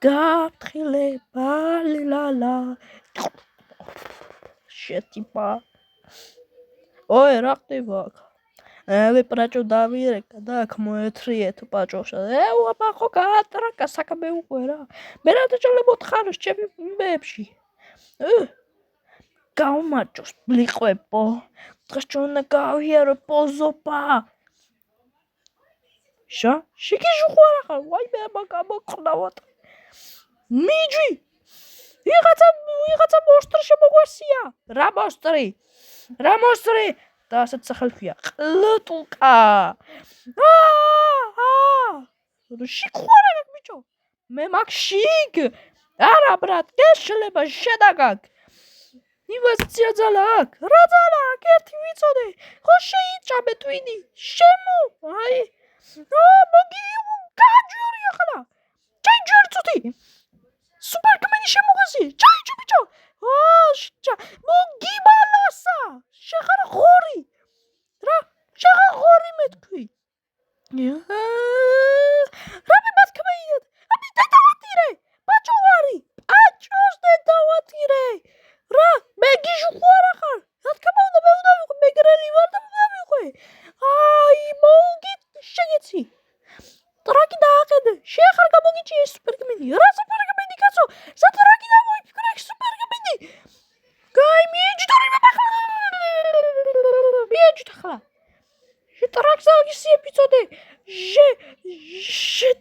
გაფრთხილება ლალა შეტიპა ой რა ხდება აქ ვიპრაჭო დავირეკა და აქ მოეთრიეთ პაჭოშა აბა ხო გაატრაკა საკაბე უკვე რა მე რა დაჭალე მოთხაროს ჩემი ბებში გაუმარჯოს ბლიყვებო დღეს ჩვენ გავიარო პოზოპა შეგიჟუხარ ახლა ვაიმე აბა გამოყნავთ მიჯი ვიღაცა მოსტრი შემოგვესია რა მოსტრი და ასეთ სახელს ქვია ყლუტუკა შიგ ხარ ბიჭო მე მაგ შიგ არა ბრატ გეშლება შედაგაგ ინვესტიცია ძალა აქ რა ძალა აქ ერთი ვიცოდე ხო შეიჭამე ტვინი შემო აი მოგი გაჯური ახლა ჩაიჯური ცოტი სუპერგმენი შემოგვეცი ჩაიჯი ბიჭო მოგი ბალასა შეხარ ღორი რა შეხარ ღორი მე თქვი რა მე ბათქმეინად აბი დედავატირე ბაჭო ვარი ბაჭოს დედავატირე რა მე გიჟუხარ ახლა რა თქმა უნდა მე უნდა ვიყო მეგრელი ვარ და უნდა ვიყო აი მოგი შეგეცი ტრაკი დააყენე შეხარ გამოგიჭი ეს სუპერგმენი რა სუპერგმენი კაცო სა ტრაკი დამოიფიქრე სუპერგმენი გაი მიეჯდორი მიეჯდ ახლა ტრაკს აგისიე ბიცოდე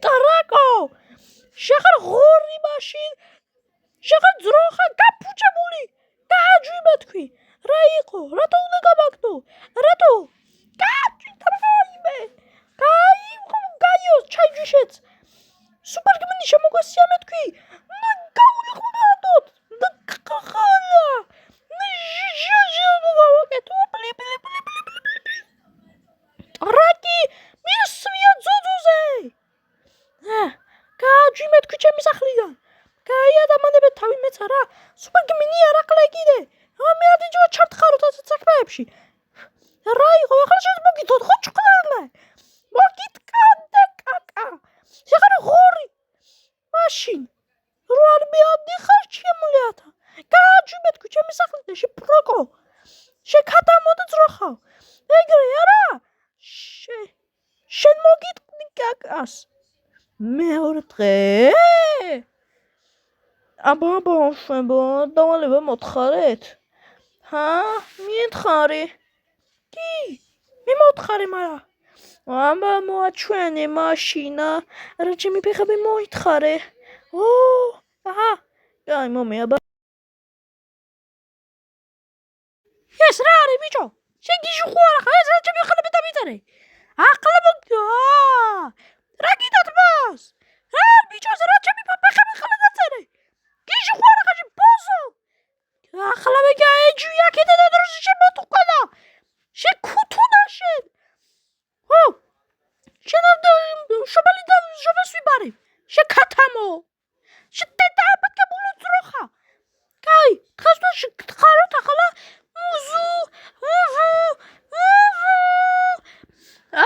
ტრაკო შეხარ ღორი მაშინ შეხარ ძროხა გაფუჭებული გააჯვი მე თქვი რა იყო რატო უნდა გამაგდო რატო გააჯვი ტრაიმე გაიოს ჩაიჯიშეც სუპერგმენი შემოგვესია მე თქვი გაულიხუნადოთ ხალა ტრაკი მისვია ძუძუზე გააჯვი მე თქვი ჩემი სახლიდან გაიადამანებე თავი მეცა რა სუპერგმენი არ აკლე კიდე მე არ დიჯო ჩართხაროთ ასეთ საქმეებში რა იყო ახლა შენ მოგითოთ ხო ჭყლელე მოგიტკანდე კაკა შეხარ ღორი მაშინ რო არ მეამდიხარ შემულიათა გააჯვი მე თქვი ჩემი სახლიდან შეპროკო შეკატამოდ ძროხავ ეგრე არა შენ მოგიტკნი კაკას მეორე დღე აბა შენბო დავალება მოთხარეთ მიეთხარი კი მე მოთხარი მარა აბა მოაჩვენე მაშინა რა ჩემი ფეხები მოითხარე აი მომი აბა ეს რა არის ბიჭო შენ გიჟუხარ ახლა ეს რა ჩემი ხალები დამიწერე ახლა რა გიდათ მას რა ბიჭო რა ჩემი ფეხები ხალე დაწერე გიჟუხარ ახლა შენ პოზო ახლა მე გაეჯვი აქედა და დროში შემოტყვა შენ ქუთუნა შენ შენ შობალი და შობეს ვიბარე შენ ქათამო შენ დედაბატკე ბულო ძროხა კაი დღეს ხაროთ ახლა მუზუ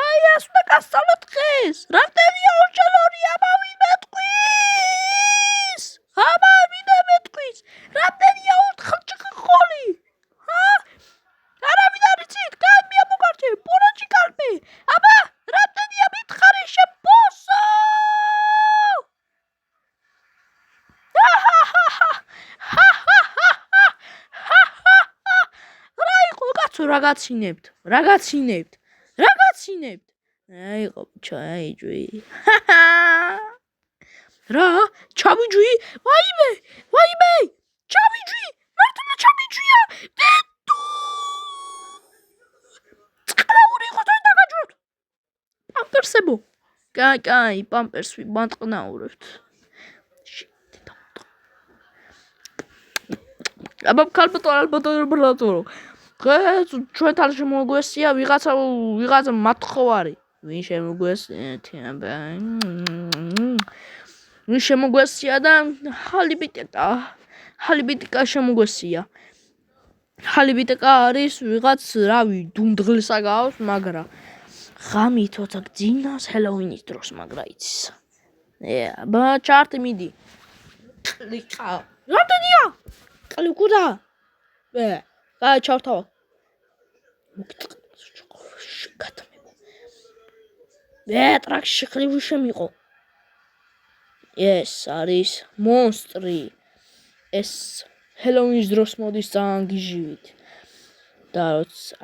აი ეს უნდა გასწავლოთ დღეს რამდენია ორჯერ ამავე მეტყვის რამდენია ხოლი არავინ არ იცით კაი მე მოგარჩე პორაჭი კალპი აბა რამდენია მითხარი შეპოსო რა იყო კაცო რაღაცინებთ აიყო ჩაიჯვი რა ჩავიჯვი ვაიმე ჩავიჯვი მართლა ჩავიჯვია დედუ წყლაური იყო თორე დაგაჯვოთ პამპერსებო კაი პამპერსი მატყნაურებთ აბა ქალბატონო ალბათ დღეს ჩვენთან შემოგვესია ვიღაცა მათხოვარი ვინ შემოგვესია და ჰალიბიტიკა შემოგვესია ჰალიბიტიკა არის ვიღაც რავი დუმდღლსა გავს მაგრამ ღამით თოცა გძინავს ჰელოვინის დროს მაგრა იცის აბა ჩარტი მიდი კლიკა. რამდენია? კლიკუდა. ჩავთავ. მოგიტყდა. ტრაქში ხრივი შემიყო. ეს არის მონსტრი. ეს ჰელოვინის დროს მოდის ძალიან გიჟივით. და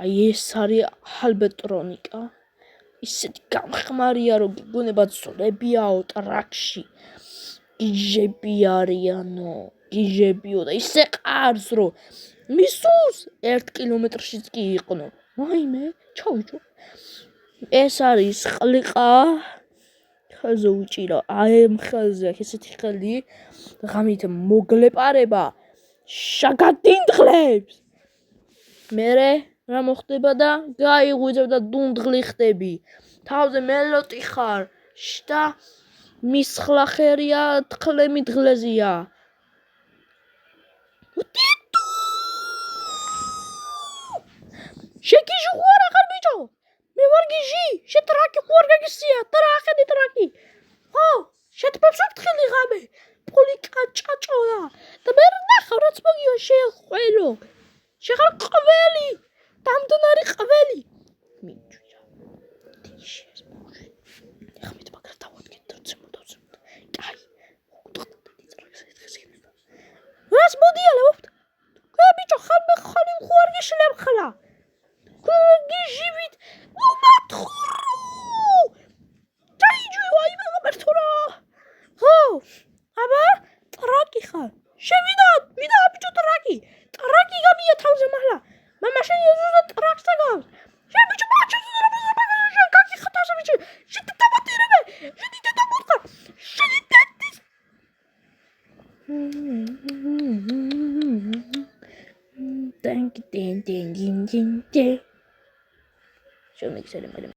აი ეს არის ჰალბეტრონიკა. ისეთი გამხმარია რომ გიგონება ძლებიაო ტრაქში. გიჟები არიანო. გიჟებიო და ისე ყარს რომ მისულს 1 კილომეტრშიც კი იყნო. მაიმე ჩავიჯო. ეს არის ყლიყა. ხელზე უჭირო. აი ამ ხელზე ესეთი ხელი ღამით მოგლეპარება შაგადინდღლებს. მერე რა მოხდება და გაიღვიძებ და დუნდღლი ხდები. თავზე მელოტი ხარ და მის ხლახერია თქლემი დღლეზია. შეგიჟი ხوار ახარ ბიჭო. მე ვარ გიჟი. შე ტრაკი ხوار გაგისია. ტრახედი ტრაკი. ხო, შეთბებს ვფრთხილი ღამე. პოლიკა ჭაჭოა. და მე ნახავ რაც მოგიო შეხველო. შეხარ ყველი. დამდნარი ყველი. მიჭვირა. დიშეს მოშე. ხმით მაგრამ დავადგეთ ძმოდავ. კაი. რას მოდიალა ვაფთ? ბიჭო ხალი ხوار გიშლებ ხლა. გიჟივით უმათხურო. დაიჯვი ვაიმე გამერთურა. ხო, აბა ტრაკი ხარ. შევიდა ბიჭო ტრაკი. ტრაკი გამია თავზე მაღლა. მამა შენ ზუსტ ტრაკს დაგავს. შენ ბიჭო მაჩეს რა კაკი ხათასა ბიჭო. შენ დაბატირებე. შენ დაბუტყა. შენ დეთის. Thank you. Show me